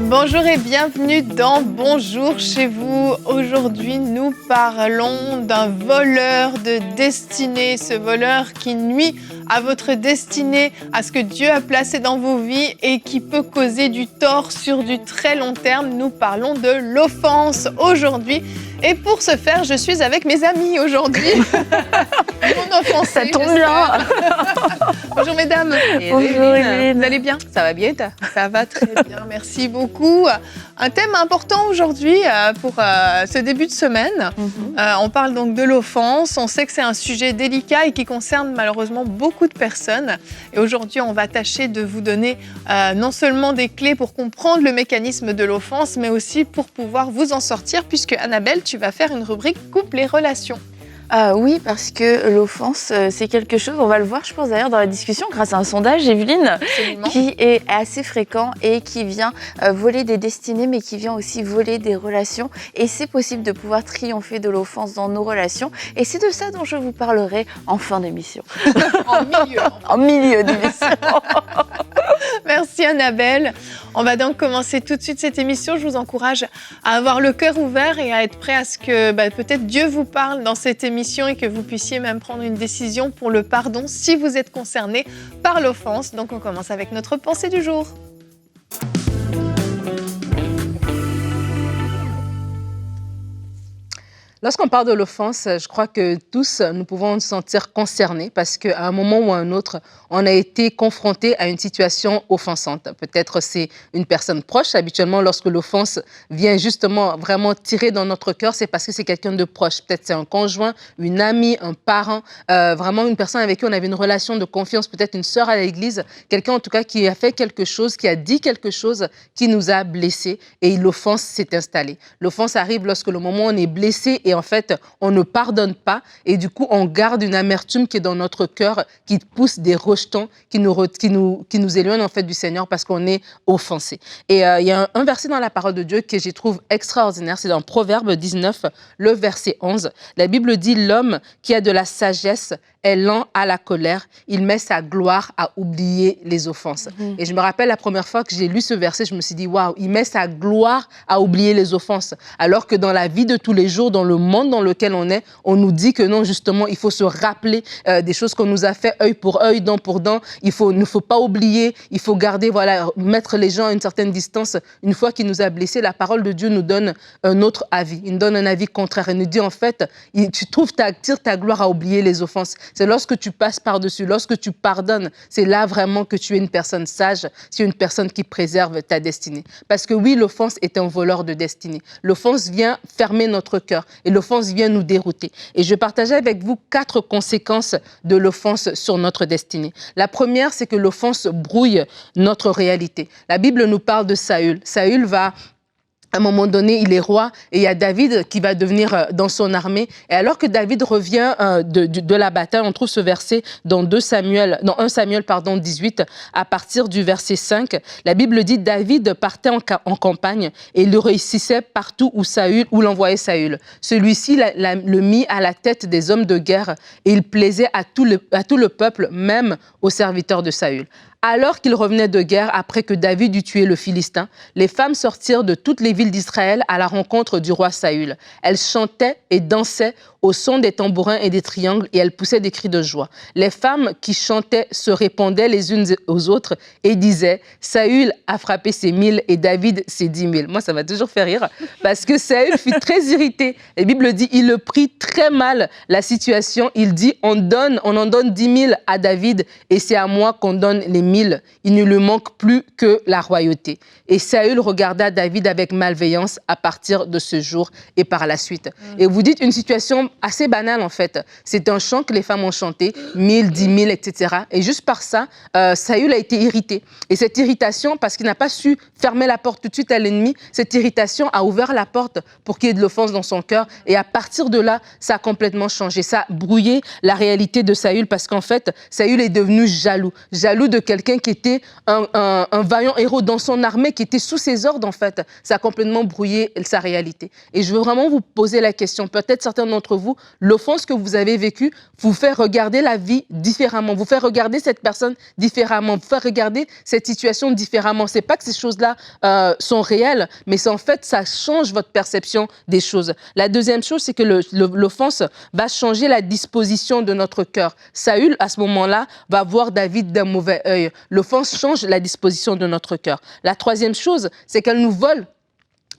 Bonjour et bienvenue dans Bonjour chez vous. Aujourd'hui, nous parlons d'un voleur de destinée, ce voleur qui nuit à votre destinée, à ce que Dieu a placé dans vos vies et qui peut causer du tort sur du très long terme. Nous parlons de l'offense aujourd'hui. Et pour ce faire, je suis avec mes amis aujourd'hui. Mon offensé, ça tombe bien. Bonjour mesdames. Bonjour Evelyne. Vous allez bien? Ça va bien, toi? Ça va très bien, merci beaucoup. Un thème important aujourd'hui pour ce début de semaine. On parle donc de l'offense. On sait que c'est un sujet délicat et qui concerne malheureusement beaucoup de personnes. Et aujourd'hui, on va tâcher de vous donner non seulement des clés pour comprendre le mécanisme de l'offense, mais aussi pour pouvoir vous en sortir, puisque Annabelle, tu vas faire une rubrique couple et relations. Oui, parce que l'offense, c'est quelque chose, on va le voir, je pense d'ailleurs dans la discussion, grâce à un sondage, Evelyne, Absolument. qui est assez fréquent et qui vient voler des destinées, mais qui vient aussi voler des relations. Et c'est possible de pouvoir triompher de l'offense dans nos relations. Et c'est de ça dont je vous parlerai en fin d'émission. En milieu d'émission. Merci Annabelle. On va donc commencer tout de suite cette émission. Je vous encourage à avoir le cœur ouvert et à être prêt à ce que peut-être Dieu vous parle dans cette émission et que vous puissiez même prendre une décision pour le pardon si vous êtes concerné par l'offense. Donc on commence avec notre pensée du jour. Lorsqu'on parle de l'offense, je crois que tous, nous pouvons nous sentir concernés parce qu'à un moment ou à un autre, on a été confronté à une situation offensante. Peut-être c'est une personne proche. Habituellement, lorsque l'offense vient justement vraiment tirer dans notre cœur, c'est parce que c'est quelqu'un de proche. Peut-être c'est un conjoint, une amie, un parent, vraiment une personne avec qui on avait une relation de confiance, peut-être une sœur à l'église, quelqu'un en tout cas qui a fait quelque chose, qui a dit quelque chose qui nous a blessés et l'offense s'est installée. L'offense arrive lorsque le moment où on est blessé et en fait, on ne pardonne pas et du coup, on garde une amertume qui est dans notre cœur, qui pousse des rejetons, qui nous éloignent en fait du Seigneur parce qu'on est offensé. Et il y a un verset dans la parole de Dieu que je trouve extraordinaire, c'est dans Proverbe 19, le verset 11. La Bible dit « L'homme qui a de la sagesse est lent à la colère, il met sa gloire à oublier les offenses. Et je me rappelle la première fois que j'ai lu ce verset, je me suis dit, waouh, il met sa gloire à oublier les offenses. Alors que dans la vie de tous les jours, dans le monde dans lequel on est, on nous dit que non, justement, il faut se rappeler des choses qu'on nous a fait œil pour œil, dent pour dent. Il ne faut pas oublier, il faut garder, voilà, mettre les gens à une certaine distance. Une fois qu'il nous a blessés, la parole de Dieu nous donne un autre avis. Il nous donne un avis contraire. Il nous dit, en fait, tu tires ta gloire à oublier les offenses. C'est lorsque tu passes par-dessus, lorsque tu pardonnes, c'est là vraiment que tu es une personne sage, tu es une personne qui préserve ta destinée. Parce que oui, l'offense est un voleur de destinée. L'offense vient fermer notre cœur et l'offense vient nous dérouter. Et je vais partager avec vous 4 conséquences de l'offense sur notre destinée. La première, c'est que l'offense brouille notre réalité. La Bible nous parle de Saül. Saül va... À un moment donné, il est roi et il y a David qui va devenir dans son armée. Et alors que David revient de la bataille, on trouve ce verset dans 1 Samuel 18, à partir du verset 5. La Bible dit « David partait en campagne et il réussissait partout où l'envoyait Saül. Celui-ci le mit à la tête des hommes de guerre et il plaisait à tout le peuple, même aux serviteurs de Saül. » Alors qu'il revenait de guerre, après que David eut tué le Philistin, les femmes sortirent de toutes les villes d'Israël à la rencontre du roi Saül. Elles chantaient et dansaient au son des tambourins et des triangles et elles poussaient des cris de joie. Les femmes qui chantaient se répondaient les unes aux autres et disaient « Saül a frappé ses 1000 et David ses 10 000 ». Moi, ça m'a toujours fait rire parce que Saül fut très irrité. La Bible dit il le prit très mal la situation. Il dit on en donne 10 000 à David et c'est à moi qu'on donne les 1000. Il ne lui manque plus que la royauté. Et Saül regarda David avec malveillance à partir de ce jour et par la suite. Et vous dites une situation assez banale en fait. C'est un chant que les femmes ont chanté, 1000, 10 000, etc. Et juste par ça, Saül a été irrité. Et cette irritation, parce qu'il n'a pas su fermer la porte tout de suite à l'ennemi, cette irritation a ouvert la porte pour qu'il y ait de l'offense dans son cœur. Et à partir de là, ça a complètement changé. Ça a brouillé la réalité de Saül parce qu'en fait, Saül est devenu jaloux. Jaloux de quelqu'un quelqu'un qui était un vaillant héros dans son armée, qui était sous ses ordres, en fait. Ça a complètement brouillé sa réalité. Et je veux vraiment vous poser la question, peut-être certains d'entre vous, l'offense que vous avez vécue vous fait regarder la vie différemment, vous fait regarder cette personne différemment, vous fait regarder cette situation différemment. C'est pas que ces choses-là sont réelles, mais c'est en fait, ça change votre perception des choses. La deuxième chose, c'est que l'offense va changer la disposition de notre cœur. Saül, à ce moment-là, va voir David d'un mauvais œil. L'offense change la disposition de notre cœur. La troisième chose, c'est qu'elle nous vole.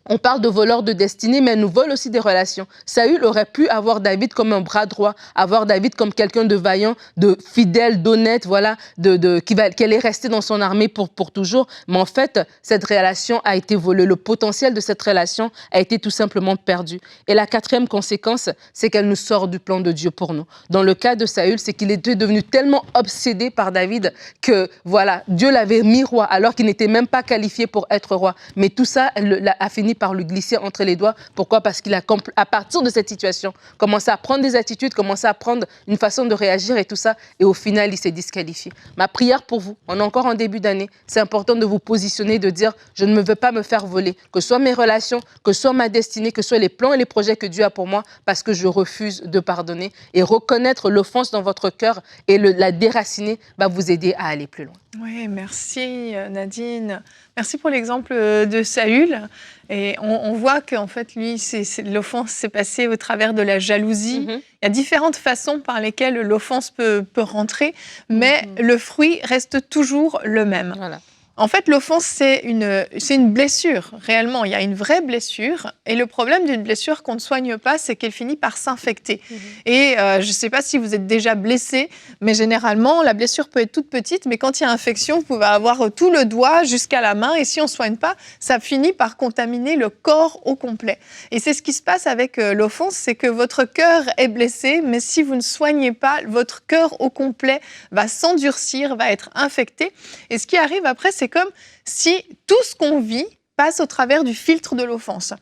On parle de voleurs de destinée, mais elle nous vole aussi des relations. Saül aurait pu avoir David comme un bras droit, avoir David comme quelqu'un de vaillant, de fidèle, d'honnête, voilà, qui allait rester dans son armée pour toujours. Mais en fait, cette relation a été volée. Le potentiel de cette relation a été tout simplement perdu. Et la quatrième conséquence, c'est qu'elle nous sort du plan de Dieu pour nous. Dans le cas de Saül, c'est qu'il était devenu tellement obsédé par David que, voilà, Dieu l'avait mis roi alors qu'il n'était même pas qualifié pour être roi. Mais tout ça a fini par lui glisser entre les doigts. Pourquoi? Parce qu'il a, à partir de cette situation, commencé à prendre des attitudes, commencé à prendre une façon de réagir et tout ça. Et au final, il s'est disqualifié. Ma prière pour vous, on est encore en début d'année, c'est important de vous positionner, de dire, je ne veux pas me faire voler, que ce soit mes relations, que ce soit ma destinée, que ce soit les plans et les projets que Dieu a pour moi, parce que je refuse de pardonner. Et reconnaître l'offense dans votre cœur et la déraciner va vous aider à aller plus loin. Oui, merci Nadine. Merci pour l'exemple de Saül. Et on voit qu'en fait, lui, l'offense s'est passée au travers de la jalousie. Il y a différentes façons par lesquelles l'offense peut rentrer, mais le fruit reste toujours le même. Voilà. En fait, l'offense, c'est une blessure, réellement. Il y a une vraie blessure. Et le problème d'une blessure qu'on ne soigne pas, c'est qu'elle finit par s'infecter. Et je ne sais pas si vous êtes déjà blessé, mais généralement, la blessure peut être toute petite, mais quand il y a infection, vous pouvez avoir tout le doigt jusqu'à la main. Et si on ne soigne pas, ça finit par contaminer le corps au complet. Et c'est ce qui se passe avec l'offense, c'est que votre cœur est blessé, mais si vous ne soignez pas, votre cœur au complet va s'endurcir, va être infecté. Et ce qui arrive après, c'est comme si tout ce qu'on vit passe au travers du filtre de l'offense.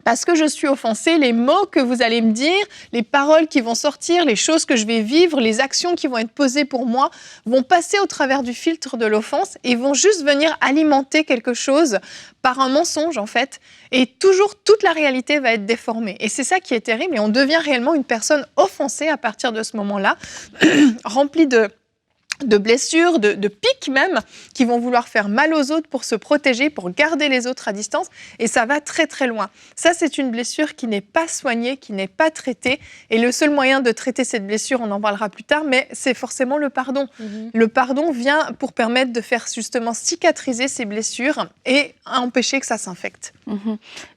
Parce que je suis offensée, les mots que vous allez me dire, les paroles qui vont sortir, les choses que je vais vivre, les actions qui vont être posées pour moi, vont passer au travers du filtre de l'offense et vont juste venir alimenter quelque chose par un mensonge, en fait. Et toujours, toute la réalité va être déformée. Et c'est ça qui est terrible. Et on devient réellement une personne offensée à partir de ce moment-là, remplie de blessures, de pics même, qui vont vouloir faire mal aux autres pour se protéger, pour garder les autres à distance. Et ça va très très loin. Ça, c'est une blessure qui n'est pas soignée, qui n'est pas traitée. Et le seul moyen de traiter cette blessure, on en parlera plus tard, mais c'est forcément le pardon. Le pardon vient pour permettre de faire justement cicatriser ces blessures et empêcher que ça s'infecte.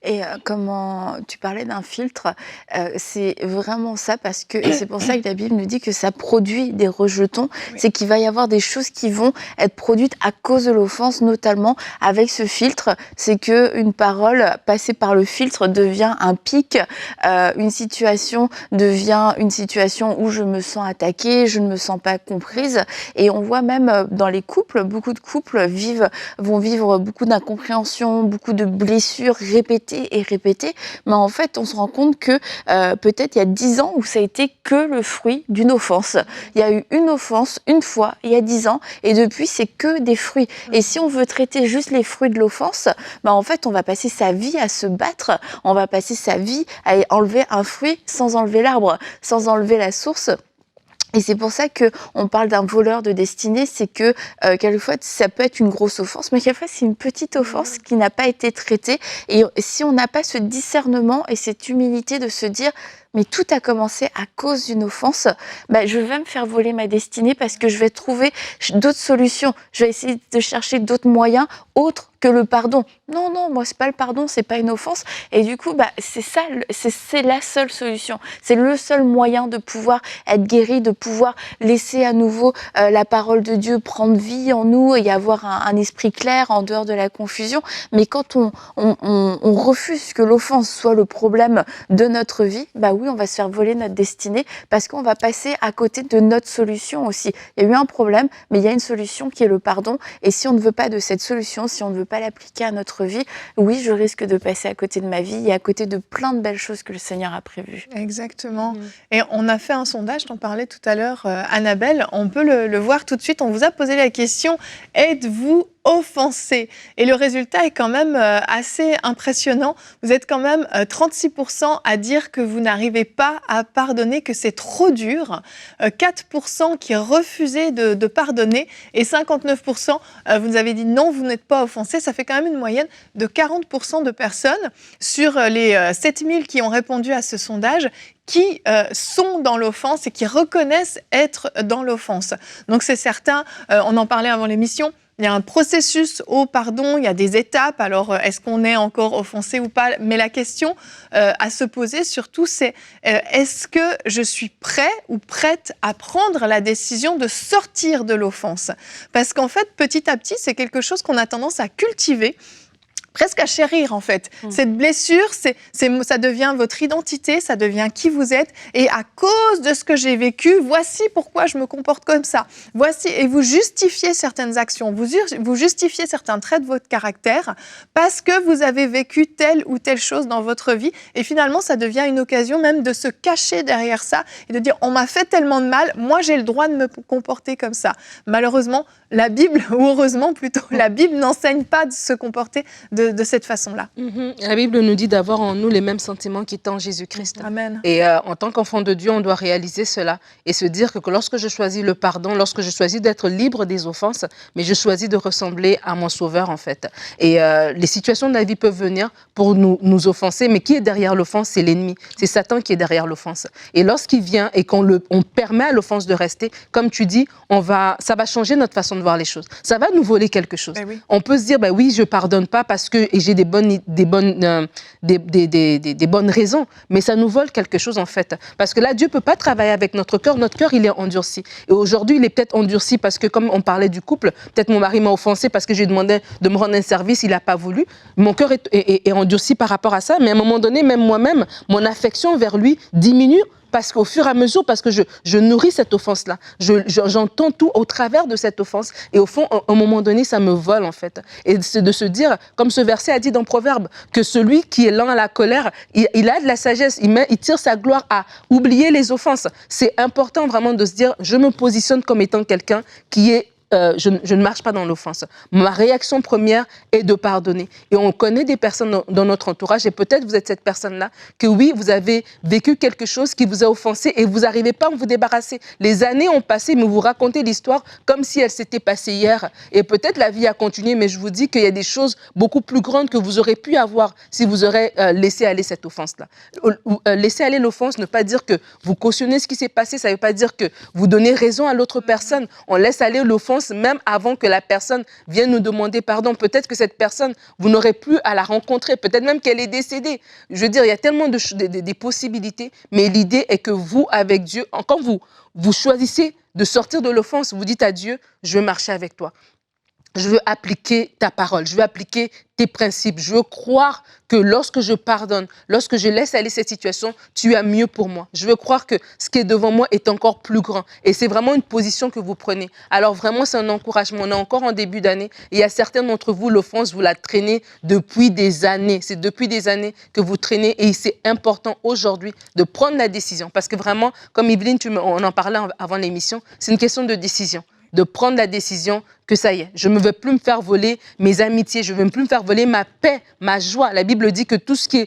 Et comment tu parlais d'un filtre, c'est vraiment ça, parce que et c'est pour ça que la Bible nous dit que ça produit des rejetons. Oui. C'est qu'il va y avoir des choses qui vont être produites à cause de l'offense, notamment avec ce filtre. C'est qu'une parole passée par le filtre devient un pic, une situation devient une situation où je me sens attaquée, je ne me sens pas comprise. Et on voit même dans les couples, beaucoup de couples vont vivre beaucoup d'incompréhension, beaucoup de blessures répétées et répétées. Mais en fait, on se rend compte que peut-être il y a 10 ans où ça a été que le fruit d'une offense. Il y a eu une offense, une fois, il y a 10 ans, et depuis, c'est que des fruits. Et si on veut traiter juste les fruits de l'offense, en fait, on va passer sa vie à se battre, on va passer sa vie à enlever un fruit sans enlever l'arbre, sans enlever la source. Et c'est pour ça qu'on parle d'un voleur de destinée, c'est que quelquefois ça peut être une grosse offense, mais quelquefois c'est une petite offense qui n'a pas été traitée. Et si on n'a pas ce discernement et cette humilité de se dire mais tout a commencé à cause d'une offense, je vais me faire voler ma destinée parce que je vais trouver d'autres solutions, je vais essayer de chercher d'autres moyens autres que le pardon. Non, moi c'est pas le pardon, c'est pas une offense. Et du coup, c'est ça, c'est la seule solution. C'est le seul moyen de pouvoir être guéri, de pouvoir laisser à nouveau la parole de Dieu prendre vie en nous et avoir un esprit clair en dehors de la confusion. Mais quand on refuse que l'offense soit le problème de notre vie, oui, on va se faire voler notre destinée parce qu'on va passer à côté de notre solution aussi. Il y a eu un problème, mais il y a une solution qui est le pardon. Et si on ne veut pas de cette solution, si on ne veut pas l'appliquer à notre vie, oui, je risque de passer à côté de ma vie et à côté de plein de belles choses que le Seigneur a prévues. Exactement. Et on a fait un sondage, t'en parlais tout à l'heure, Annabelle. On peut le voir tout de suite. On vous a posé la question, êtes-vous offensé? Et le résultat est quand même assez impressionnant. Vous êtes quand même 36% à dire que vous n'arrivez pas à pardonner, que c'est trop dur. 4% qui refusaient de pardonner et 59% vous nous avez dit non, vous n'êtes pas offensé. Ça fait quand même une moyenne de 40% de personnes sur les 7000 qui ont répondu à ce sondage qui sont dans l'offense et qui reconnaissent être dans l'offense. Donc c'est certain, on en parlait avant l'émission, il y a un processus au pardon, il y a des étapes. Alors, est-ce qu'on est encore offensé ou pas? Mais la question à se poser surtout, c'est est-ce que je suis prêt ou prête à prendre la décision de sortir de l'offense? Parce qu'en fait, petit à petit, c'est quelque chose qu'on a tendance à cultiver, presque à chérir en fait. Cette blessure, ça devient votre identité, ça devient qui vous êtes. Et à cause de ce que j'ai vécu, voici pourquoi je me comporte comme ça. Voici, et vous justifiez certaines actions, vous justifiez certains traits de votre caractère parce que vous avez vécu telle ou telle chose dans votre vie. Et finalement, ça devient une occasion même de se cacher derrière ça et de dire, on m'a fait tellement de mal, moi j'ai le droit de me comporter comme ça. Malheureusement, la Bible, ou heureusement plutôt, la Bible n'enseigne pas de se comporter de cette façon-là. La Bible nous dit d'avoir en nous les mêmes sentiments qui étaient en Jésus-Christ. Amen. Et en tant qu'enfant de Dieu, on doit réaliser cela et se dire que lorsque je choisis le pardon, lorsque je choisis d'être libre des offenses, mais je choisis de ressembler à mon Sauveur en fait. Et les situations de la vie peuvent venir pour nous offenser, mais qui est derrière l'offense? C'est l'ennemi. C'est Satan qui est derrière l'offense. Et lorsqu'il vient et qu'on permet à l'offense de rester, comme tu dis, ça va changer notre façon de voir les choses. Ça va nous voler quelque chose. Oui. On peut se dire, oui, je pardonne pas parce que j'ai des bonnes raisons, mais ça nous vole quelque chose en fait. Parce que là, Dieu peut pas travailler avec notre cœur. Notre cœur, il est endurci. Et aujourd'hui, il est peut-être endurci parce que, comme on parlait du couple, peut-être mon mari m'a offensé parce que j'ai demandé de me rendre un service, il n'a pas voulu. Mon cœur est endurci par rapport à ça, mais à un moment donné, même moi-même, mon affection vers lui diminue. Parce qu'au fur et à mesure, parce que je nourris cette offense-là, j'entends tout au travers de cette offense. Et au fond, à un moment donné, ça me vole en fait. Et c'est de se dire, comme ce verset a dit dans Proverbe, que celui qui est lent à la colère, il a de la sagesse, il tire sa gloire à oublier les offenses. C'est important vraiment de se dire, je me positionne comme étant quelqu'un qui est je ne marche pas dans l'offense. Ma réaction première est de pardonner. Et on connaît des personnes dans notre entourage, et peut-être vous êtes cette personne-là, que oui, vous avez vécu quelque chose qui vous a offensé et vous n'arrivez pas à vous débarrasser. Les années ont passé, mais vous racontez l'histoire comme si elle s'était passée hier. Et peut-être la vie a continué, mais je vous dis qu'il y a des choses beaucoup plus grandes que vous aurez pu avoir si vous aurez laissé aller cette offense-là. Laisser aller l'offense, ne pas dire que vous cautionnez ce qui s'est passé, ça ne veut pas dire que vous donnez raison à l'autre personne. On laisse aller l'offense même avant que la personne vienne nous demander pardon. Peut-être que cette personne, vous n'aurez plus à la rencontrer. Peut-être même qu'elle est décédée. Je veux dire, il y a tellement des possibilités. Mais l'idée est que vous, avec Dieu, quand vous choisissez de sortir de l'offense, vous dites à Dieu, je veux marcher avec toi. Je veux appliquer ta parole, je veux appliquer tes principes. Je veux croire que lorsque je pardonne, lorsque je laisse aller cette situation, tu as mieux pour moi. Je veux croire que ce qui est devant moi est encore plus grand. Et c'est vraiment une position que vous prenez. Alors vraiment, c'est un encouragement. On est encore en début d'année. Et il y a certains d'entre vous, l'offense, vous la traînez depuis des années. C'est depuis des années que vous traînez. Et c'est important aujourd'hui de prendre la décision. Parce que vraiment, comme Yveline, on en parlait avant l'émission, c'est une question de décision. De prendre la décision que ça y est, je ne veux plus me faire voler mes amitiés, je ne veux plus me faire voler ma paix, ma joie. La Bible dit que tout ce qui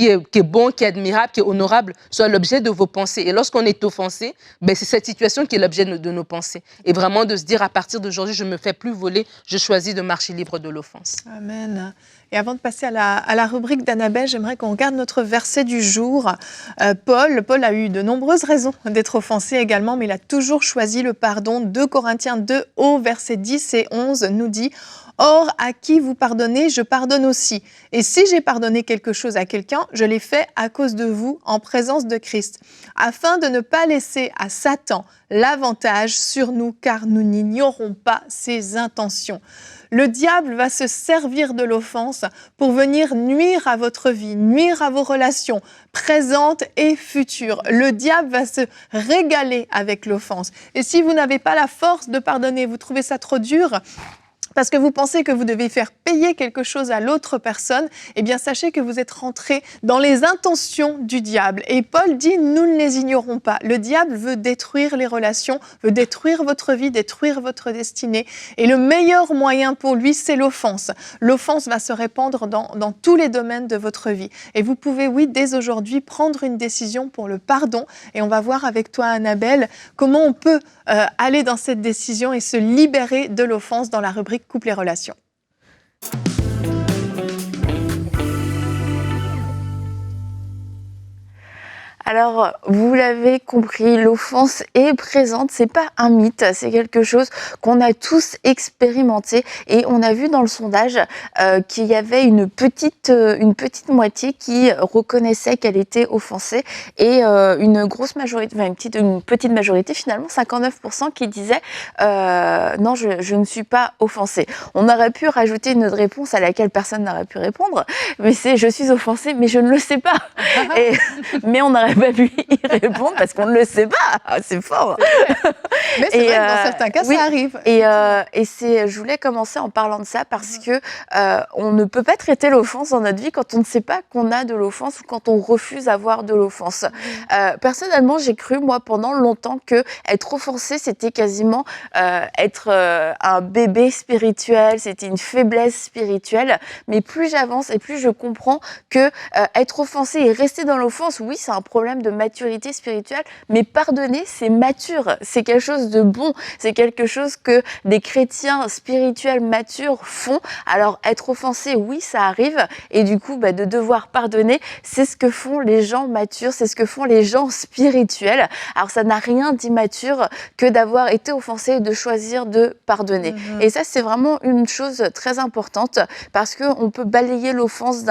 est bon, qui est admirable, qui est honorable, soit l'objet de vos pensées. Et lorsqu'on est offensé, c'est cette situation qui est l'objet de nos pensées. Et vraiment de se dire, à partir d'aujourd'hui, je ne me fais plus voler, je choisis de marcher libre de l'offense. Amen. Et avant de passer à la rubrique d'Annabelle, j'aimerais qu'on regarde notre verset du jour. Paul a eu de nombreuses raisons d'être offensé également, mais il a toujours choisi le pardon. 2 Corinthiens 2, au verset 10 et 11, nous dit « Or, à qui vous pardonnez, je pardonne aussi. Et si j'ai pardonné quelque chose à quelqu'un, je l'ai fait à cause de vous, en présence de Christ, afin de ne pas laisser à Satan l'avantage sur nous, car nous n'ignorons pas ses intentions. Le diable va se servir de l'offense pour venir nuire à votre vie, nuire à vos relations présentes et futures. Le diable va se régaler avec l'offense. Et si vous n'avez pas la force de pardonner, vous trouvez ça trop dur, parce que vous pensez que vous devez faire payer quelque chose à l'autre personne, eh bien sachez que vous êtes rentré dans les intentions du diable. Et Paul dit, nous ne les ignorons pas. Le diable veut détruire les relations, veut détruire votre vie, détruire votre destinée. Et le meilleur moyen pour lui, c'est l'offense. L'offense va se répandre dans tous les domaines de votre vie. Et vous pouvez, oui, dès aujourd'hui, prendre une décision pour le pardon. Et on va voir avec toi, Annabelle, comment on peut aller dans cette décision et se libérer de l'offense dans la rubrique Couple et relations. Alors, vous l'avez compris, l'offense est présente, c'est pas un mythe, c'est quelque chose qu'on a tous expérimenté et on a vu dans le sondage qu'il y avait une petite moitié qui reconnaissait qu'elle était offensée et une grosse majorité, enfin une petite majorité finalement, 59% qui disaient non, je ne suis pas offensée. On aurait pu rajouter une autre réponse à laquelle personne n'aurait pu répondre, mais c'est je suis offensée, mais je ne le sais pas. Mais on n'aurait pas pu y répondre parce qu'on ne le sait pas. C'est fort. Mais c'est vrai que dans certains cas, oui, ça arrive. Et je voulais commencer en parlant de ça parce que on ne peut pas traiter l'offense dans notre vie quand on ne sait pas qu'on a de l'offense ou quand on refuse d'avoir de l'offense. Personnellement, j'ai cru, moi, pendant longtemps que être offensé, c'était quasiment être un bébé spirituel, c'était une faiblesse spirituelle. Mais plus j'avance et plus je comprends que être offensé et rester dans l'offense, oui, c'est un problème de maturité spirituelle, mais pardonner, c'est mature, c'est quelque chose de bon, c'est quelque chose que des chrétiens spirituels matures font. Alors, être offensé, oui, ça arrive, et du coup, de devoir pardonner, c'est ce que font les gens matures, c'est ce que font les gens spirituels. Alors, ça n'a rien d'immature que d'avoir été offensé et de choisir de pardonner. Et ça, c'est vraiment une chose très importante, parce qu'on peut balayer l'offense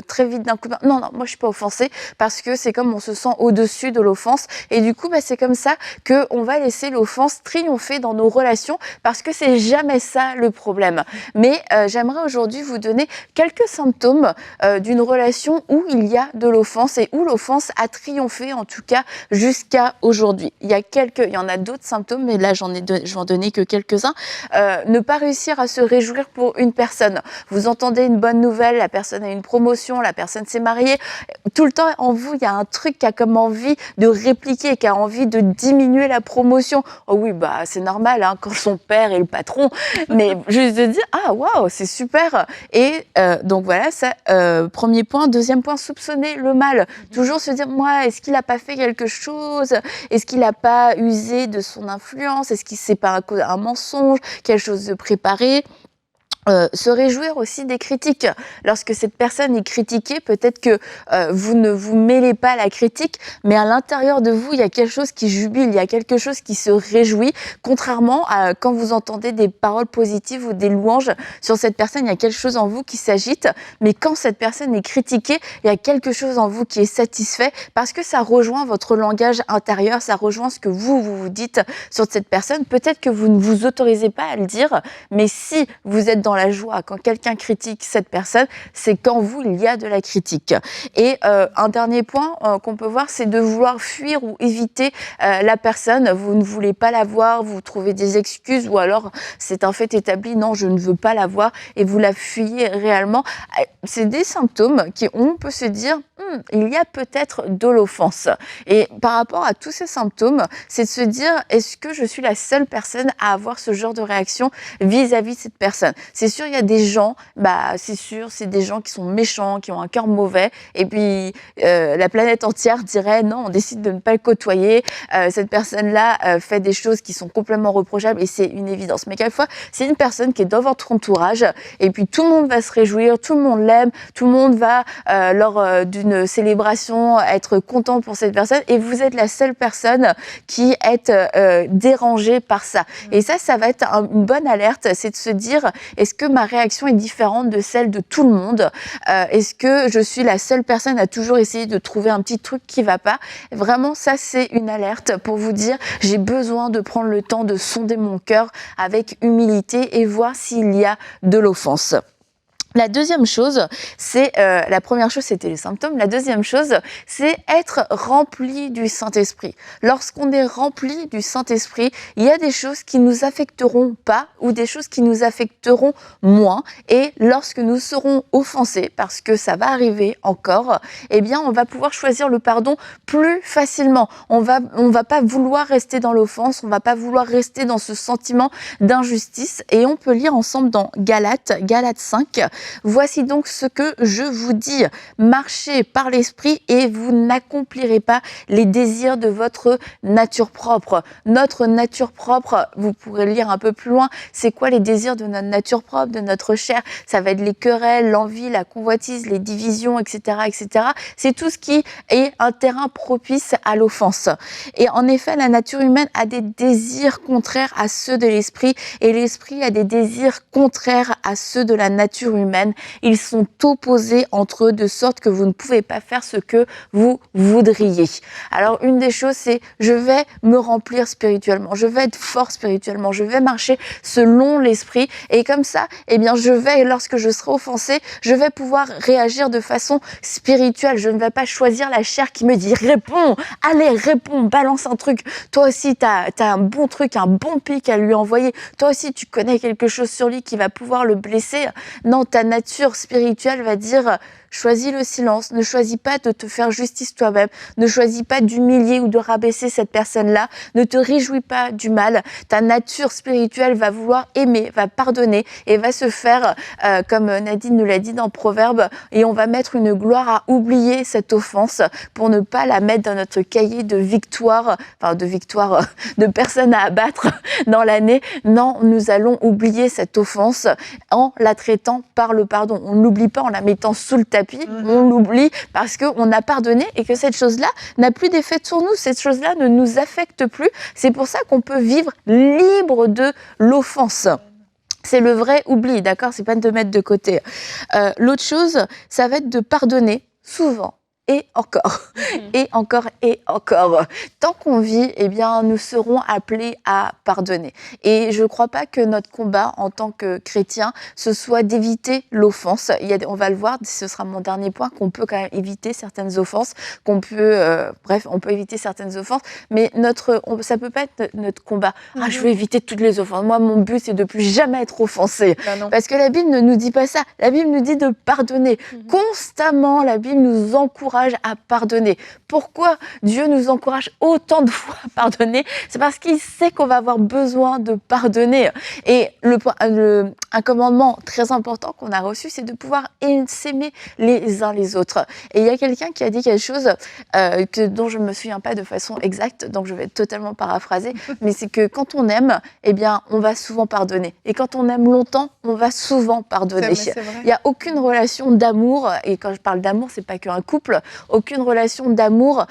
très vite d'un coup de... Non, moi, je suis pas offensée, parce que c'est comme on se sent au-dessus de l'offense. Et du coup, c'est comme ça qu'on va laisser l'offense triompher dans nos relations parce que c'est jamais ça le problème. Mais j'aimerais aujourd'hui vous donner quelques symptômes d'une relation où il y a de l'offense et où l'offense a triomphé, en tout cas jusqu'à aujourd'hui. Il y en a d'autres symptômes, mais là, je vais en donner que quelques-uns. Ne pas réussir à se réjouir pour une personne. Vous entendez une bonne nouvelle, la personne a une promotion, la personne s'est mariée. Tout le temps, en vous, il y a un truc qui a comme envie de répliquer, qui a envie de diminuer la promotion. Oh oui, c'est normal, hein, quand son père est le patron, mais juste de dire, ah waouh, c'est super. Et donc voilà, ça, premier point. Deuxième point, soupçonner le mal. Toujours se dire, moi, est-ce qu'il n'a pas fait quelque chose? Est-ce qu'il n'a pas usé de son influence? Est-ce qu'il c'est pas un mensonge, quelque chose de préparé? Se réjouir aussi des critiques. Lorsque cette personne est critiquée, peut-être que vous ne vous mêlez pas à la critique, mais à l'intérieur de vous, il y a quelque chose qui jubile, il y a quelque chose qui se réjouit, contrairement à quand vous entendez des paroles positives ou des louanges sur cette personne, il y a quelque chose en vous qui s'agite, mais quand cette personne est critiquée, il y a quelque chose en vous qui est satisfait parce que ça rejoint votre langage intérieur, ça rejoint ce que vous dites sur cette personne. Peut-être que vous ne vous autorisez pas à le dire, mais si vous êtes dans la joie quand quelqu'un critique cette personne, c'est qu'en vous, il y a de la critique. Et un dernier point qu'on peut voir, c'est de vouloir fuir ou éviter la personne. Vous ne voulez pas la voir, vous trouvez des excuses ou alors c'est un fait établi, non, je ne veux pas la voir et vous la fuyez réellement. C'est des symptômes on peut se dire, il y a peut-être de l'offense. Et par rapport à tous ces symptômes, c'est de se dire, est-ce que je suis la seule personne à avoir ce genre de réaction vis-à-vis de cette personne? C'est sûr, il y a des gens, c'est sûr, c'est des gens qui sont méchants, qui ont un cœur mauvais, et puis la planète entière dirait non, on décide de ne pas le côtoyer, cette personne-là fait des choses qui sont complètement reprochables, et c'est une évidence. Mais quelquefois, c'est une personne qui est dans votre entourage, et puis tout le monde va se réjouir, tout le monde l'aime, tout le monde va, lors d'une célébration, être content pour cette personne, et vous êtes la seule personne qui est dérangée par ça. Et ça va être une bonne alerte, c'est de se dire, est-ce Est-ce que ma réaction est différente de celle de tout le monde? Est-ce que je suis la seule personne à toujours essayer de trouver un petit truc qui va pas? Vraiment, ça, c'est une alerte pour vous dire, j'ai besoin de prendre le temps de sonder mon cœur avec humilité et voir s'il y a de l'offense. La deuxième chose, c'est, la première chose, c'était les symptômes. La deuxième chose, c'est être rempli du Saint-Esprit. Lorsqu'on est rempli du Saint-Esprit, il y a des choses qui nous affecteront pas ou des choses qui nous affecteront moins. Et lorsque nous serons offensés, parce que ça va arriver encore, eh bien, on va pouvoir choisir le pardon plus facilement. On va pas vouloir rester dans l'offense, on va pas vouloir rester dans ce sentiment d'injustice. Et on peut lire ensemble dans Galates 5. Voici donc ce que je vous dis, marchez par l'esprit et vous n'accomplirez pas les désirs de votre nature propre. Notre nature propre, vous pourrez lire un peu plus loin, c'est quoi les désirs de notre nature propre, de notre chair? Ça va être les querelles, l'envie, la convoitise, les divisions, etc., etc. C'est tout ce qui est un terrain propice à l'offense. Et en effet, la nature humaine a des désirs contraires à ceux de l'esprit et l'esprit a des désirs contraires à ceux de la nature humaine. Ils sont opposés entre eux de sorte que vous ne pouvez pas faire ce que vous voudriez. Alors une des choses, c'est je vais me remplir spirituellement, je vais être fort spirituellement, je vais marcher selon l'esprit et comme ça, eh bien je vais, lorsque je serai offensée, je vais pouvoir réagir de façon spirituelle. Je ne vais pas choisir la chair qui me dit réponds, allez réponds, balance un truc. Toi aussi t'as un bon truc, un bon pic à lui envoyer. Toi aussi tu connais quelque chose sur lui qui va pouvoir le blesser. Non, ta nature spirituelle va dire choisis le silence, ne choisis pas de te faire justice toi-même, ne choisis pas d'humilier ou de rabaisser cette personne-là, ne te réjouis pas du mal. Ta nature spirituelle va vouloir aimer, va pardonner et va se faire, comme Nadine nous l'a dit dans Proverbes, et on va mettre une gloire à oublier cette offense pour ne pas la mettre dans notre cahier de victoire, de personnes à abattre dans l'année. Non, nous allons oublier cette offense en la traitant par le pardon. On ne l'oublie pas en la mettant sous le tapis, on l'oublie parce qu'on a pardonné et que cette chose-là n'a plus d'effet sur nous, cette chose-là ne nous affecte plus. C'est pour ça qu'on peut vivre libre de l'offense. C'est le vrai oubli, d'accord? C'est pas de mettre de côté. L'autre chose, ça va être de pardonner souvent. Et encore, et encore, et encore. Tant qu'on vit, eh bien, nous serons appelés à pardonner. Et je ne crois pas que notre combat en tant que chrétien, ce soit d'éviter l'offense. On va le voir, ce sera mon dernier point, qu'on peut quand même éviter certaines offenses, on peut éviter certaines offenses, mais ça peut pas être notre combat. Ah, je veux éviter toutes les offenses. Moi, mon but, c'est de plus jamais être offensé. Parce que la Bible ne nous dit pas ça. La Bible nous dit de pardonner. Constamment, la Bible nous encourage à pardonner. Pourquoi Dieu nous encourage autant de fois à pardonner? C'est parce qu'il sait qu'on va avoir besoin de pardonner. Et un commandement très important qu'on a reçu, c'est de pouvoir s'aimer les uns les autres. Et il y a quelqu'un qui a dit quelque chose dont je ne me souviens pas de façon exacte, donc je vais totalement paraphraser, mais c'est que quand on aime, eh bien, on va souvent pardonner. Et quand on aime longtemps, on va souvent pardonner. Il n'y a aucune relation d'amour, et quand je parle d'amour, c'est pas qu'un couple, aucune relation d'amour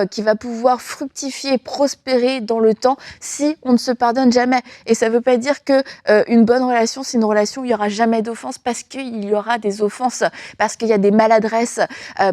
qui va pouvoir fructifier, prospérer dans le temps si on ne se pardonne jamais. Et ça ne veut pas dire que une bonne relation, c'est une relation où il n'y aura jamais d'offense, parce qu'il y aura des offenses, parce qu'il y a des maladresses,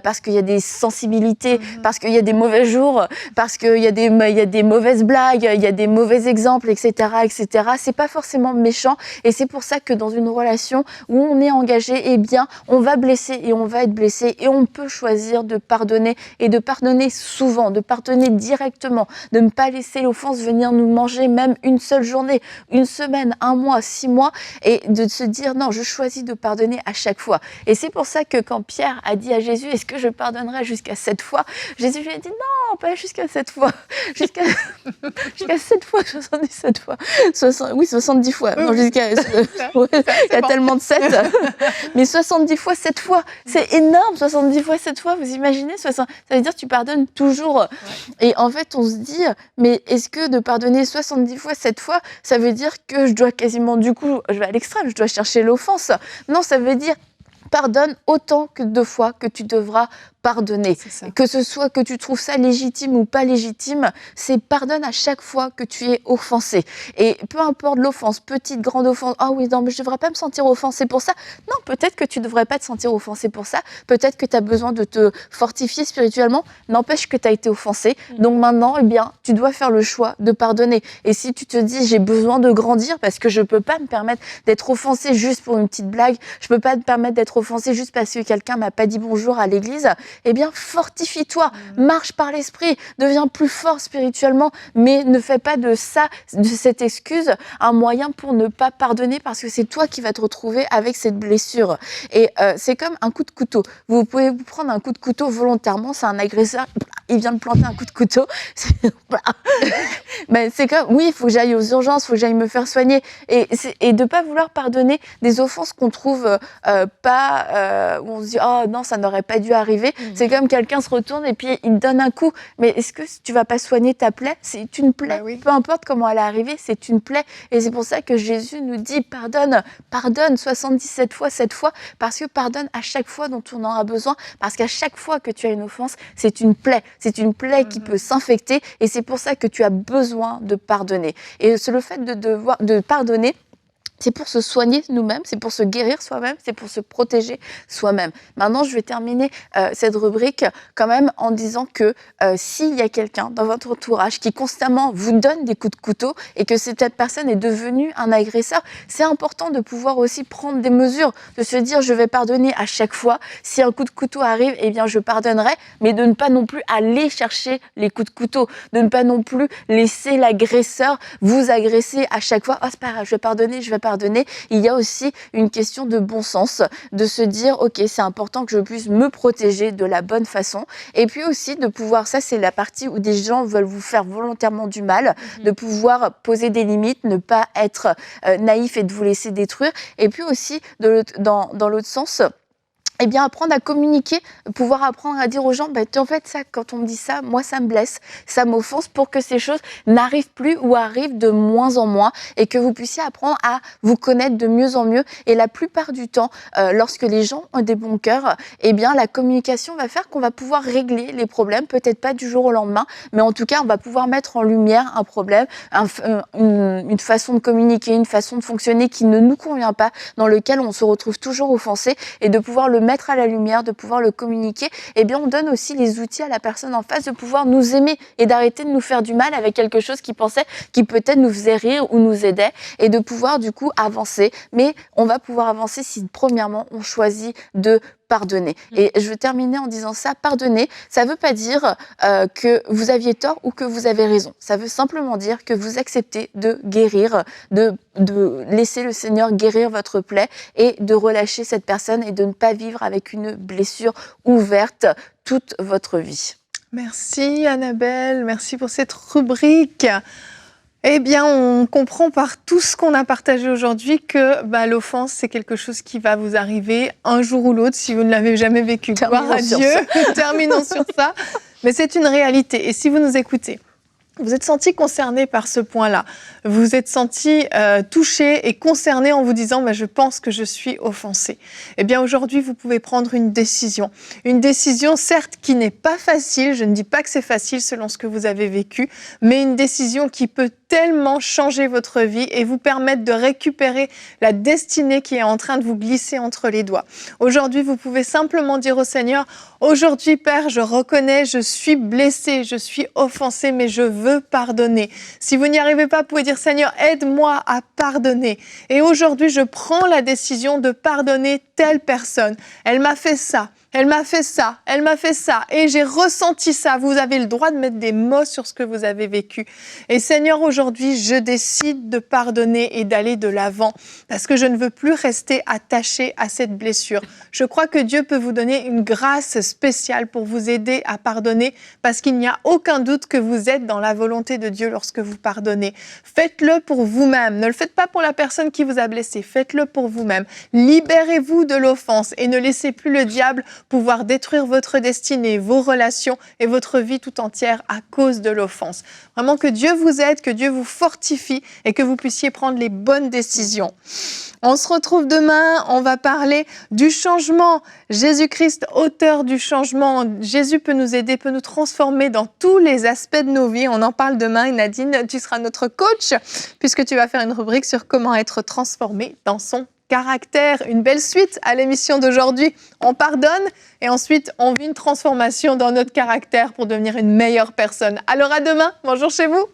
parce qu'il y a des sensibilités, parce qu'il y a des mauvais jours, parce qu'il y a des mauvaises blagues, il y a des mauvais exemples, etc., etc. C'est pas forcément méchant, et c'est pour ça que dans une relation où on est engagé, eh bien, on va blesser et on va être blessé, et on peut choisir de pardonner, et de pardonner souvent, de pardonner directement, de ne pas laisser l'offense venir nous manger même une seule journée, une semaine, un mois, 6 mois, et de se dire non, je choisis de pardonner à chaque fois. Et c'est pour ça que quand Pierre a dit à Jésus, est-ce que je pardonnerai jusqu'à 7 fois, Jésus lui a dit non, pas jusqu'à 7 fois, jusqu'à 7 fois, 77 fois, 70 fois, non, jusqu'à, il y a tellement de 7, mais 70 fois 7 fois, c'est énorme, 70 fois 7 fois, vous imaginez, ça veut dire que tu pardonnes toujours. Et en fait, on se dit, mais est-ce que de pardonner 70 fois 7 fois, ça veut dire que je dois quasiment, du coup, je vais à l'extrême, je dois chercher l'offense? Non, ça veut dire pardonne autant que 2 fois que tu devras pardonner. Que ce soit que tu trouves ça légitime ou pas légitime, c'est pardonne à chaque fois que tu es offensé. Et peu importe l'offense, petite, grande offense, ah oui, non, mais je ne devrais pas me sentir offensé pour ça. Non, peut-être que tu ne devrais pas te sentir offensé pour ça. Peut-être que tu as besoin de te fortifier spirituellement. N'empêche que tu as été offensé. Donc maintenant, eh bien, tu dois faire le choix de pardonner. Et si tu te dis, j'ai besoin de grandir parce que je ne peux pas me permettre d'être offensé juste pour une petite blague, je ne peux pas me permettre d'être offensé juste parce que quelqu'un m'a pas dit bonjour à l'église, eh bien, fortifie-toi, marche par l'esprit, deviens plus fort spirituellement, mais ne fais pas de ça, de cette excuse, un moyen pour ne pas pardonner parce que c'est toi qui vas te retrouver avec cette blessure. Et c'est comme un coup de couteau. Vous pouvez vous prendre un coup de couteau volontairement, c'est un agresseur, il vient de planter un coup de couteau. Mais c'est comme, oui, il faut que j'aille aux urgences, il faut que j'aille me faire soigner. Et de ne pas vouloir pardonner des offenses qu'on trouve pas, où on se dit, oh non, ça n'aurait pas dû arriver. C'est comme quelqu'un se retourne et puis il te donne un coup. Mais est-ce que tu vas pas soigner ta plaie? C'est une plaie. Oui. Peu importe comment elle est arrivée, c'est une plaie. Et c'est pour ça que Jésus nous dit, pardonne 77 fois, 7 fois, parce que pardonne à chaque fois dont on aura besoin, parce qu'à chaque fois que tu as une offense, c'est une plaie. C'est une plaie qui peut s'infecter et c'est pour ça que tu as besoin de pardonner. Et c'est le fait de pardonner, c'est pour se soigner nous-mêmes, c'est pour se guérir soi-même, c'est pour se protéger soi-même. Maintenant, je vais terminer cette rubrique quand même en disant que s'il y a quelqu'un dans votre entourage qui constamment vous donne des coups de couteau et que cette personne est devenue un agresseur, c'est important de pouvoir aussi prendre des mesures, de se dire je vais pardonner à chaque fois. Si un coup de couteau arrive, eh bien je pardonnerai, mais de ne pas non plus aller chercher les coups de couteau, de ne pas non plus laisser l'agresseur vous agresser à chaque fois. Oh, c'est pas grave, je vais pardonner. Il y a aussi une question de bon sens, de se dire ok, c'est important que je puisse me protéger de la bonne façon, et puis aussi de pouvoir, ça c'est la partie où des gens veulent vous faire volontairement du mal, de pouvoir poser des limites, ne pas être naïf et de vous laisser détruire, et puis aussi dans l'autre sens, eh bien, apprendre à communiquer, pouvoir apprendre à dire aux gens, en fait, ça, quand on me dit ça, moi, ça me blesse, ça m'offense, pour que ces choses n'arrivent plus ou arrivent de moins en moins et que vous puissiez apprendre à vous connaître de mieux en mieux. Et la plupart du temps, lorsque les gens ont des bons cœurs, eh bien, la communication va faire qu'on va pouvoir régler les problèmes, peut-être pas du jour au lendemain, mais en tout cas, on va pouvoir mettre en lumière un problème, une façon de communiquer, une façon de fonctionner qui ne nous convient pas, dans lequel on se retrouve toujours offensé, et de pouvoir le mettre à la lumière, de pouvoir le communiquer, eh bien on donne aussi les outils à la personne en face de pouvoir nous aimer et d'arrêter de nous faire du mal avec quelque chose qui pensait qui peut-être nous faisait rire ou nous aidait, et de pouvoir du coup avancer. Mais on va pouvoir avancer si premièrement on choisit de pardonner. Et je vais terminer en disant ça, pardonner, ça ne veut pas dire que vous aviez tort ou que vous avez raison. Ça veut simplement dire que vous acceptez de guérir, de laisser le Seigneur guérir votre plaie et de relâcher cette personne et de ne pas vivre avec une blessure ouverte toute votre vie. Merci Annabelle, merci pour cette rubrique. Eh bien, on comprend par tout ce qu'on a partagé aujourd'hui que l'offense, c'est quelque chose qui va vous arriver un jour ou l'autre si vous ne l'avez jamais vécu. Gloire à Dieu. Terminons sur ça. Mais c'est une réalité. Et si vous nous écoutez, vous êtes senti concerné par ce point-là, vous êtes senti touché et concerné en vous disant je pense que je suis offensé. Eh bien aujourd'hui, vous pouvez prendre une décision certes qui n'est pas facile, je ne dis pas que c'est facile selon ce que vous avez vécu, mais une décision qui peut tellement changer votre vie et vous permettre de récupérer la destinée qui est en train de vous glisser entre les doigts. Aujourd'hui, vous pouvez simplement dire au Seigneur, aujourd'hui Père, je reconnais, je suis blessé, je suis offensé, mais je veux pardonner. Si vous n'y arrivez pas, vous pouvez dire Seigneur, aide-moi à pardonner. Et aujourd'hui, je prends la décision de pardonner telle personne. Elle m'a fait ça. Elle m'a fait ça, elle m'a fait ça, et j'ai ressenti ça. Vous avez le droit de mettre des mots sur ce que vous avez vécu. Et Seigneur, aujourd'hui, je décide de pardonner et d'aller de l'avant, parce que je ne veux plus rester attachée à cette blessure. Je crois que Dieu peut vous donner une grâce spéciale pour vous aider à pardonner, parce qu'il n'y a aucun doute que vous êtes dans la volonté de Dieu lorsque vous pardonnez. Faites-le pour vous-même. Ne le faites pas pour la personne qui vous a blessé. Faites-le pour vous-même. Libérez-vous de l'offense et ne laissez plus le diable pouvoir détruire votre destinée, vos relations et votre vie tout entière à cause de l'offense. Vraiment que Dieu vous aide, que Dieu vous fortifie et que vous puissiez prendre les bonnes décisions. On se retrouve demain, on va parler du changement. Jésus-Christ, auteur du changement. Jésus peut nous aider, peut nous transformer dans tous les aspects de nos vies. On en parle demain et Nadine, tu seras notre coach puisque tu vas faire une rubrique sur comment être transformé dans son caractère. Une belle suite à l'émission d'aujourd'hui. On pardonne et ensuite on vit une transformation dans notre caractère pour devenir une meilleure personne. Alors à demain, bonjour chez vous.